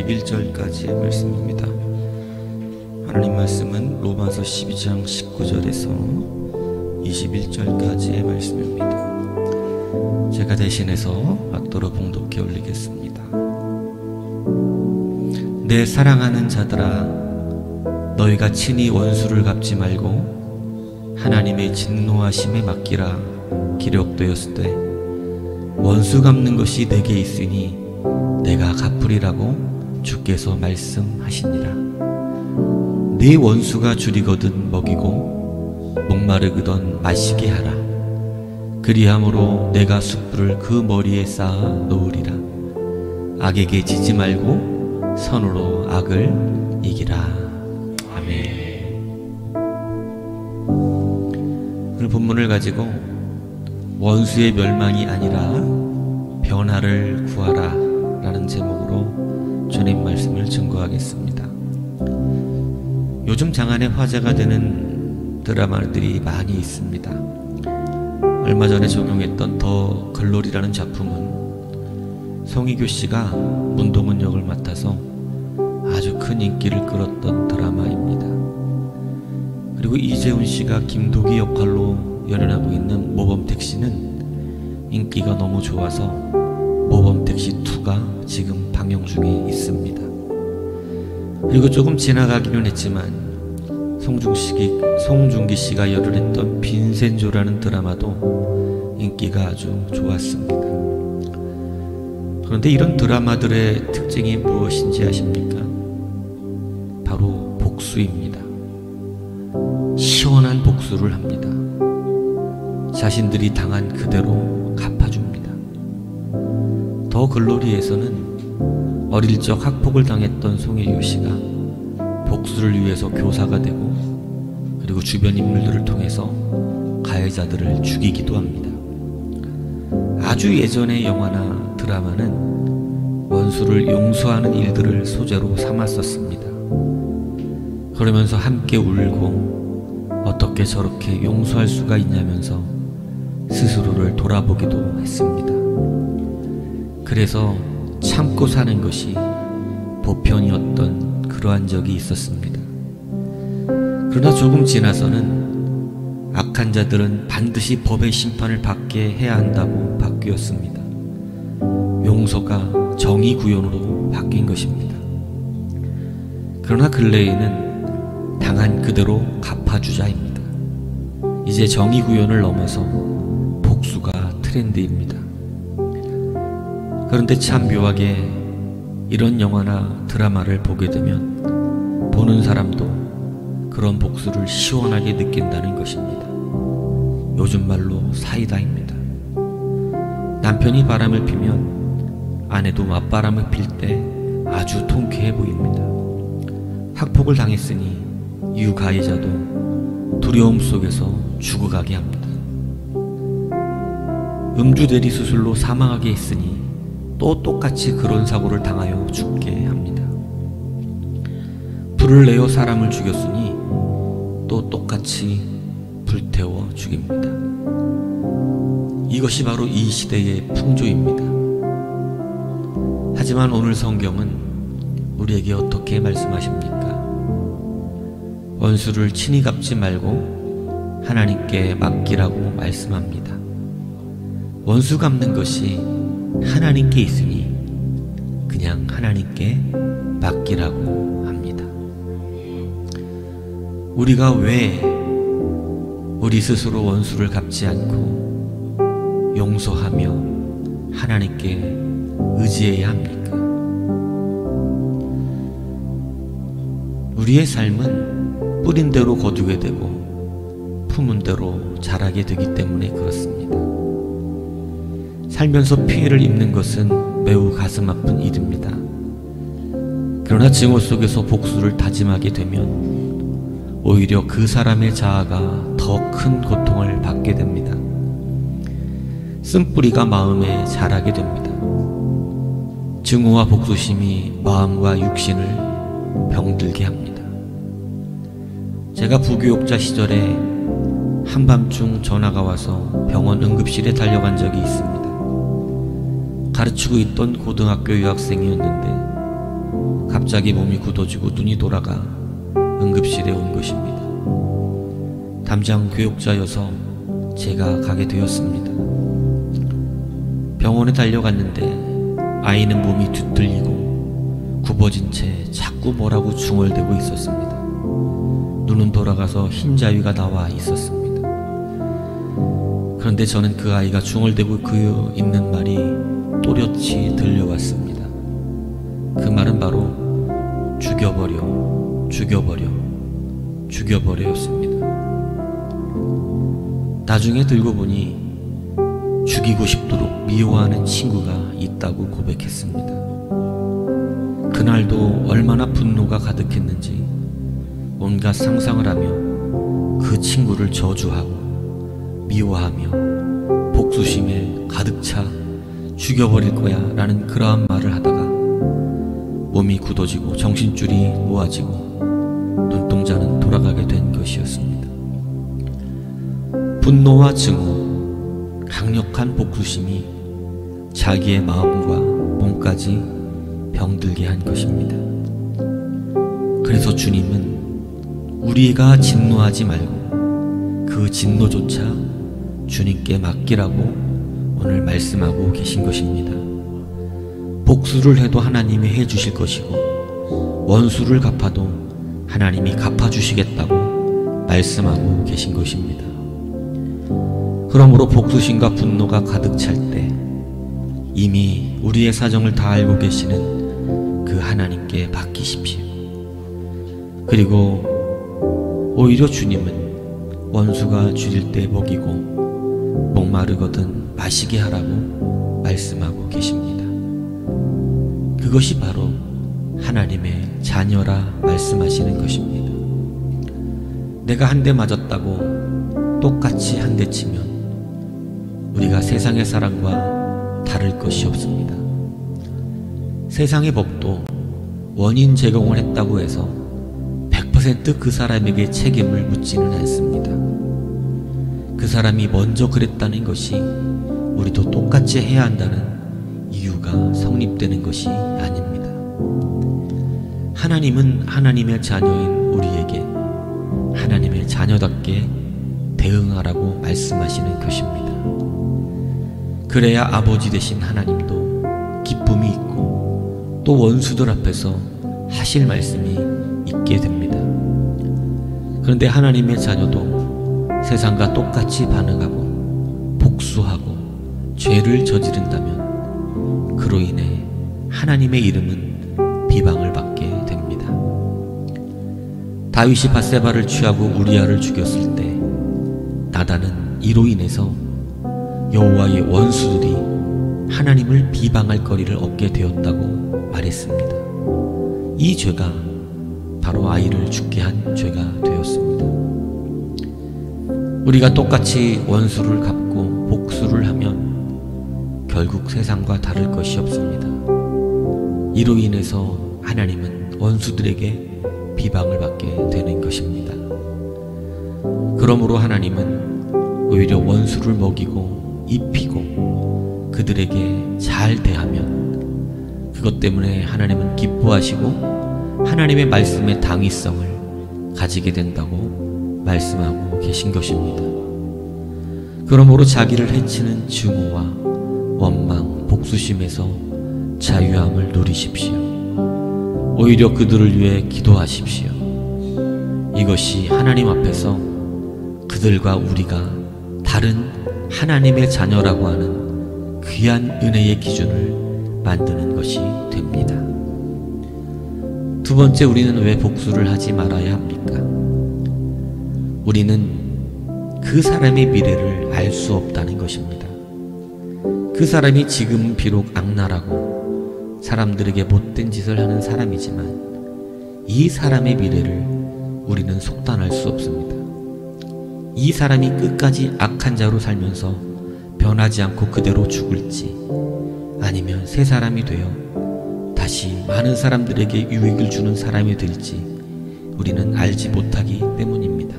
21절까지의 말씀입니다. 하나님 말씀은 로마서 12장 19절에서 21절까지의 말씀입니다. 제가 대신해서 받도록 봉독해 올리겠습니다. 내 사랑하는 자들아, 너희가 친히 원수를 갚지 말고 하나님의 진노하심에 맡기라. 기록되었으되 원수 갚는 것이 내게 있으니 내가 갚으리라고 주께서 말씀하시니라. 네 원수가 줄이거든 먹이고 목마르거든 마시게 하라. 그리함으로 내가 숯불을 그 머리에 쌓아 놓으리라. 악에게 지지 말고 선으로 악을 이기라. 아멘. 오늘 본문을 가지고 원수의 멸망이 아니라 변화를 구하라 라는 제목으로 주님 말씀을 증거하겠습니다. 요즘 장안의 화제가 되는 드라마들이 많이 있습니다. 얼마 전에 적용했던 더 글로리라는 작품은 송혜교 씨가 문동은 역을 맡아서 아주 큰 인기를 끌었던 드라마입니다. 그리고 이재훈 씨가 김도기 역할로 열연하고 있는 모범택시는 인기가 너무 좋아서 모범택시2가 지금 방영 중에 있습니다. 그리고 조금 지나가기는 했지만 송중기 씨가 열연했던 빈센조라는 드라마도 인기가 아주 좋았습니다. 그런데 이런 드라마들의 특징이 무엇인지 아십니까? 바로 복수입니다. 시원한 복수를 합니다. 자신들이 당한 그대로 갚아줍니다. 더 글로리에서는 어릴 적 학폭을 당했던 송혜교 씨가 복수를 위해서 교사가 되고 그리고 주변 인물들을 통해서 가해자들을 죽이기도 합니다. 아주 예전의 영화나 드라마는 원수를 용서하는 일들을 소재로 삼았었습니다. 그러면서 함께 울고 어떻게 저렇게 용서할 수가 있냐면서 스스로를 돌아보기도 했습니다. 그래서 참고 사는 것이 보편이었던 그러한 적이 있었습니다. 그러나 조금 지나서는 악한 자들은 반드시 법의 심판을 받게 해야 한다고 바뀌었습니다. 용서가 정의구현으로 바뀐 것입니다. 그러나 근래에는 당한 그대로 갚아주자입니다. 이제 정의구현을 넘어서 복수가 트렌드입니다. 그런데 참 묘하게 이런 영화나 드라마를 보게 되면 보는 사람도 그런 복수를 시원하게 느낀다는 것입니다. 요즘 말로 사이다입니다. 남편이 바람을 피면 아내도 맞바람을 필 때 아주 통쾌해 보입니다. 학폭을 당했으니 유가해자도 두려움 속에서 죽어가게 합니다. 음주대리 수술로 사망하게 했으니 또 똑같이 그런 사고를 당하여 죽게 합니다. 불을 내어 사람을 죽였으니 또 똑같이 불태워 죽입니다. 이것이 바로 이 시대의 풍조입니다. 하지만 오늘 성경은 우리에게 어떻게 말씀하십니까? 원수를 친히 갚지 말고 하나님께 맡기라고 말씀합니다. 원수 갚는 것이 하나님께 있으니 그냥 하나님께 맡기라고 합니다. 우리가 왜 우리 스스로 원수를 갚지 않고 용서하며 하나님께 의지해야 합니까? 우리의 삶은 뿌린 대로 거두게 되고 품은 대로 자라게 되기 때문에 그렇습니다. 살면서 피해를 입는 것은 매우 가슴 아픈 일입니다. 그러나 증오 속에서 복수를 다짐하게 되면 오히려 그 사람의 자아가 더 큰 고통을 받게 됩니다. 쓴뿌리가 마음에 자라게 됩니다. 증오와 복수심이 마음과 육신을 병들게 합니다. 제가 부교육자 시절에 한밤중 전화가 와서 병원 응급실에 달려간 적이 있습니다. 가르치고 있던 고등학교 유학생이었는데 갑자기 몸이 굳어지고 눈이 돌아가 응급실에 온 것입니다. 담장 교육자여서 제가 가게 되었습니다. 병원에 달려갔는데 아이는 몸이 뒤틀리고 굽어진 채 자꾸 뭐라고 중얼대고 있었습니다. 눈은 돌아가서 흰자위가 나와 있었습니다. 그런데 저는 그 아이가 중얼대고 그 있는 말이 또렷이 들려왔습니다. 그 말은 바로 죽여버려, 죽여버려, 죽여버려였습니다. 나중에 들고 보니 죽이고 싶도록 미워하는 친구가 있다고 고백했습니다. 그날도 얼마나 분노가 가득했는지 온갖 상상을 하며 그 친구를 저주하고 미워하며 복수심에 가득 차 죽여버릴 거야 라는 그러한 말을 하다가 몸이 굳어지고 정신줄이 놓아지고 눈동자는 돌아가게 된 것이었습니다. 분노와 증오, 강력한 복수심이 자기의 마음과 몸까지 병들게 한 것입니다. 그래서 주님은 우리가 진노하지 말고 그 진노조차 주님께 맡기라고 오늘 말씀하고 계신 것입니다. 복수를 해도 하나님이 해주실 것이고 원수를 갚아도 하나님이 갚아주시겠다고 말씀하고 계신 것입니다. 그러므로 복수심과 분노가 가득 찰 때 이미 우리의 사정을 다 알고 계시는 그 하나님께 맡기십시오. 그리고 오히려 주님은 원수가 줄일 때 먹이고 목마르거든 마시게 하라고 말씀하고 계십니다. 그것이 바로 하나님의 자녀라 말씀하시는 것입니다. 내가 한 대 맞았다고 똑같이 한 대 치면 우리가 세상의 사람과 다를 것이 없습니다. 세상의 법도 원인 제공을 했다고 해서 100% 그 사람에게 책임을 묻지는 않습니다. 그 사람이 먼저 그랬다는 것이 우리도 똑같이 해야 한다는 이유가 성립되는 것이 아닙니다. 하나님은 하나님의 자녀인 우리에게 하나님의 자녀답게 대응하라고 말씀하시는 것입니다. 그래야 아버지 되신 하나님도 기쁨이 있고 또 원수들 앞에서 하실 말씀이 있게 됩니다. 그런데 하나님의 자녀도 세상과 똑같이 반응하고 복수하고 죄를 저지른다면 그로 인해 하나님의 이름은 비방을 받게 됩니다. 다윗이 밧세바를 취하고 우리아를 죽였을 때 나단은 이로 인해서 여호와의 원수들이 하나님을 비방할 거리를 얻게 되었다고 말했습니다. 이 죄가 바로 아이를 죽게 한 죄가 되었습니다. 우리가 똑같이 원수를 갚고 복수를 하면 결국 세상과 다를 것이 없습니다. 이로 인해서 하나님은 원수들에게 비방을 받게 되는 것입니다. 그러므로 하나님은 오히려 원수를 먹이고 입히고 그들에게 잘 대하면 그것 때문에 하나님은 기뻐하시고 하나님의 말씀의 당위성을 가지게 된다고 말씀하고 계신 것입니다. 그러므로 자기를 해치는 증오와 원망, 복수심에서 자유함을 누리십시오. 오히려 그들을 위해 기도하십시오. 이것이 하나님 앞에서 그들과 우리가 다른 하나님의 자녀라고 하는 귀한 은혜의 기준을 만드는 것이 됩니다. 두 번째, 우리는 왜 복수를 하지 말아야 합니까? 우리는 그 사람의 미래를 알 수 없다는 것입니다. 그 사람이 지금은 비록 악랄하고 사람들에게 못된 짓을 하는 사람이지만 이 사람의 미래를 우리는 속단할 수 없습니다. 이 사람이 끝까지 악한 자로 살면서 변하지 않고 그대로 죽을지 아니면 새 사람이 되어 다시 많은 사람들에게 유익을 주는 사람이 될지 우리는 알지 못하기 때문입니다.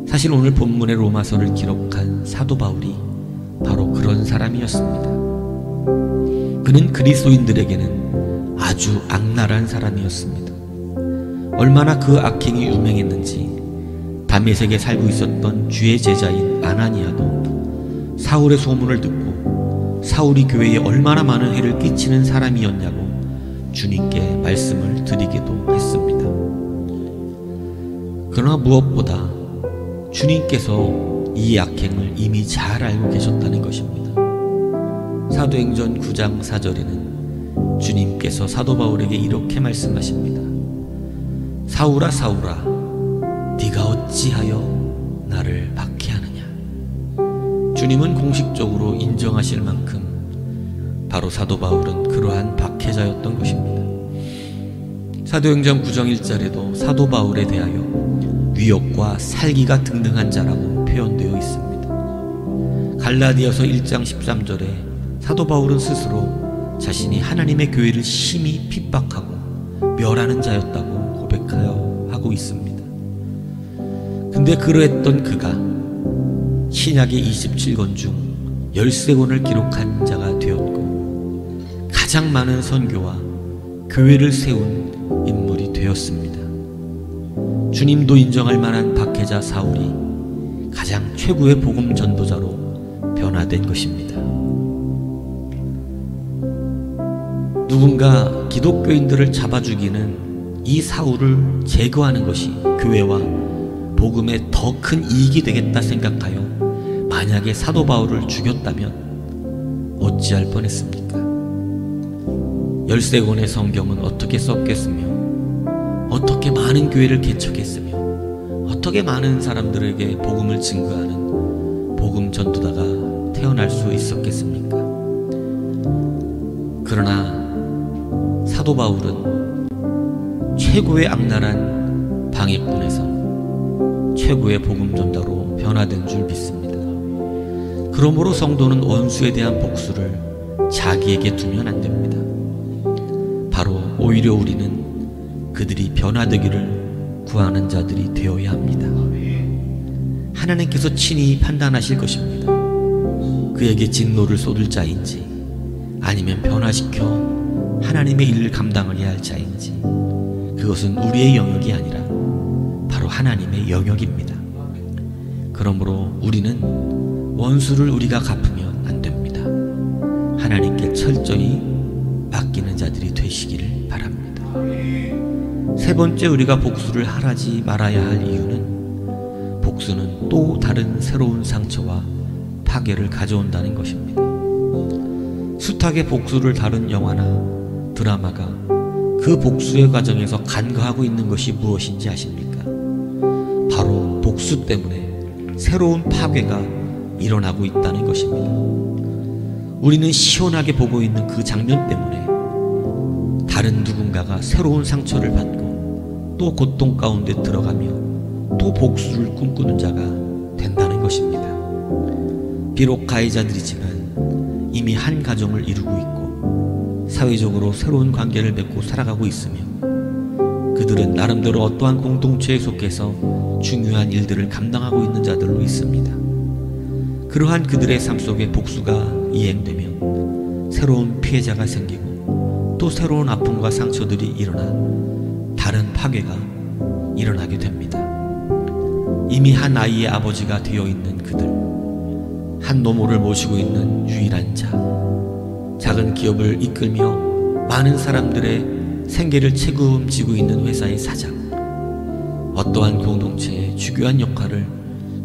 사실 오늘 본문의 로마서를 기록한 사도 바울이 바로 그런 사람이었습니다. 그는 그리스도인들에게는 아주 아주 악랄한 사람이었습니다. 얼마나 그 악행이 유명했는지 다메섹에 살고 있었던 주의 제자인 아나니아도 사울의 소문을 듣고 사울이 교회에 얼마나 많은 해를 끼치는 사람이었냐고 주님께 말씀을 드리기도 했습니다. 그러나 무엇보다 주님께서 이 악행을 이미 잘 알고 계셨다는 것입니다. 사도행전 9장 4절에는 주님께서 사도 바울에게 이렇게 말씀하십니다. 사울아 사울아 네가 어찌하여 나를 박해하느냐. 주님은 공식적으로 인정하실 만큼 바로 사도 바울은 그러한 박해자였던 것입니다. 사도행전 9장 1절에도 사도 바울에 대하여 위협과 살기가 등등한 자라고 표현되어 있습니다. 갈라디아서 1장 13절에 사도 바울은 스스로 자신이 하나님의 교회를 심히 핍박하고 멸하는 자였다고 고백하여 하고 있습니다. 근데 그러했던 그가 신약의 27권 중 13권을 기록한 자가 되었고 가장 많은 선교와 교회를 세운 인물이 되었습니다. 주님도 인정할 만한 박해자 사울이 가장 최고의 복음 전도자로 변화된 것입니다. 누군가 기독교인들을 잡아 죽이는 이 사울을 제거하는 것이 교회와 복음에 더 큰 이익이 되겠다 생각하여 만약에 사도 바울을 죽였다면 어찌할 뻔했습니까? 13권의 성경은 어떻게 썼겠으며 어떻게 많은 교회를 개척했으며 어떻게 많은 사람들에게 복음을 증거하는 복음 전도자가 태어날 수 있었겠습니까? 그러나 사도 바울은 최고의 악랄한 방해꾼에서 최고의 복음 전도자로 변화된 줄 믿습니다. 그러므로 성도는 원수에 대한 복수를 자기에게 두면 안 됩니다. 바로 오히려 우리는 그들이 변화되기를 구하는 자들이 되어야 합니다. 하나님께서 친히 판단하실 것입니다. 그에게 진노를 쏟을 자인지 아니면 변화시켜 하나님의 일을 감당해야 할 자인지 그것은 우리의 영역이 아니라 바로 하나님의 영역입니다. 그러므로 우리는 원수를 우리가 갚으면 안 됩니다. 하나님께 철저히 맡기는 자들이 되시기를 바랍니다. 세 번째, 우리가 복수를 하지 말아야 할 이유는 복수는 또 다른 새로운 상처와 파괴를 가져온다는 것입니다. 숱하게 복수를 다룬 영화나 드라마가 그 복수의 과정에서 간과하고 있는 것이 무엇인지 아십니까? 바로 복수 때문에 새로운 파괴가 일어나고 있다는 것입니다. 우리는 시원하게 보고 있는 그 장면 때문에 다른 누군가가 새로운 상처를 받고 또 고통 가운데 들어가며 또 복수를 꿈꾸는 자가 된다는 것입니다. 비록 가해자들이지만 이미 한 가정을 이루고 있고 사회적으로 새로운 관계를 맺고 살아가고 있으며 그들은 나름대로 어떠한 공동체에 속해서 중요한 일들을 감당하고 있는 자들로 있습니다. 그러한 그들의 삶 속에 복수가 이행되면 새로운 피해자가 생기고 또 새로운 아픔과 상처들이 일어나 다른 파괴가 일어나게 됩니다. 이미 한 아이의 아버지가 되어 있는 그들, 한 노모를 모시고 있는 유일한 자, 작은 기업을 이끌며 많은 사람들의 생계를 책임지고 있는 회사의 사장, 어떠한 공동체의 주요한 역할을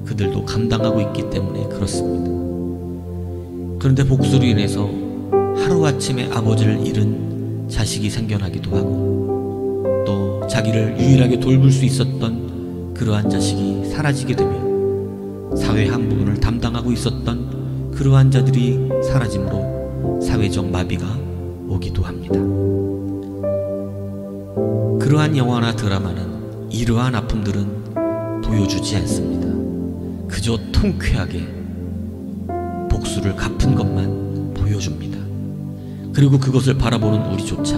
그들도 감당하고 있기 때문에 그렇습니다. 그런데 복수로 인해서 하루아침에 아버지를 잃은 자식이 생겨나기도 하고 또 자기를 유일하게 돌볼 수 있었던 그러한 자식이 사라지게 되면 사회 한 부분을 담당하고 있었던 그러한 자들이 사라짐으로 사회적 마비가 오기도 합니다. 그러한 영화나 드라마는 이러한 아픔들은 보여주지 않습니다. 그저 통쾌하게 복수를 갚은 것만 보여줍니다. 그리고 그것을 바라보는 우리조차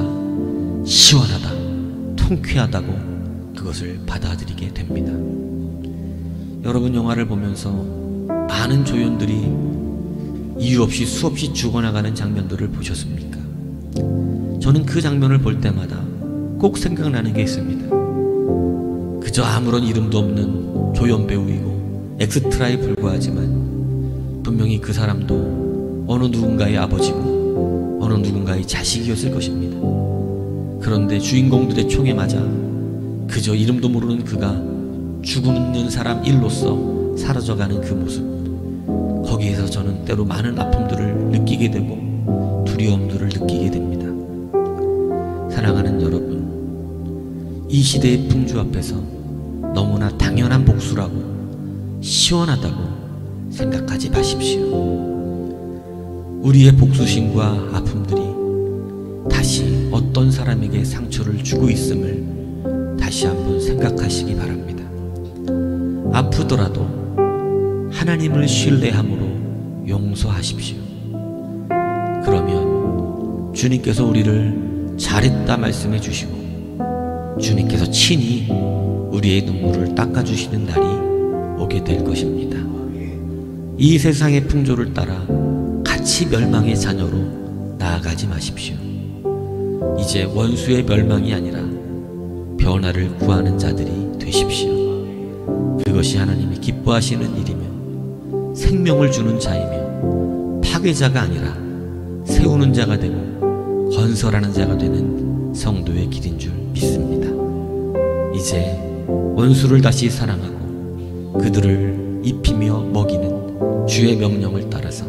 시원하다, 통쾌하다고 그것을 받아들이게 됩니다. 여러분, 영화를 보면서 많은 조연들이 이유 없이 수없이 죽어나가는 장면들을 보셨습니까? 저는 그 장면을 볼 때마다 꼭 생각나는 게 있습니다. 그저 아무런 이름도 없는 조연 배우이고 엑스트라에 불과하지만 분명히 그 사람도 어느 누군가의 아버지고 어느 누군가의 자식이었을 것입니다. 그런데 주인공들의 총에 맞아 그저 이름도 모르는 그가 죽는 사람 일로서 사라져가는 그 모습, 거기에서 저는 때로 많은 아픔들을 느끼게 되고 두려움들을 느끼게 됩니다. 사랑하는 여러분, 이 시대의 풍조 앞에서 너무나 당연한 복수라고 시원하다고 생각하지 마십시오. 우리의 복수심과 아픔들이 다시 어떤 사람에게 상처를 주고 있음을 다시 한번 생각하시기 바랍니다. 아프더라도 하나님을 신뢰함으로 용서하십시오. 그러면 주님께서 우리를 잘했다 말씀해 주시고 주님께서 친히 우리의 눈물을 닦아주시는 날이 오게 될 것입니다. 이 세상의 풍조를 따라 같이 멸망의 자녀로 나아가지 마십시오. 이제 원수의 멸망이 아니라 변화를 구하는 자들이 되십시오. 그것이 하나님이 기뻐하시는 일이며 생명을 주는 자이며 파괴자가 아니라 세우는 자가 되고 건설하는 자가 되는 성도의 길인 줄 믿습니다. 이제 원수를 다시 사랑하고 그들을 입히며 먹이는 주의 명령을 따라서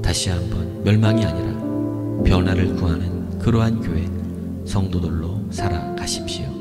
다시 한번 멸망이 아니라 변화를 구하는 그러한 교회 성도들로 살아가십시오.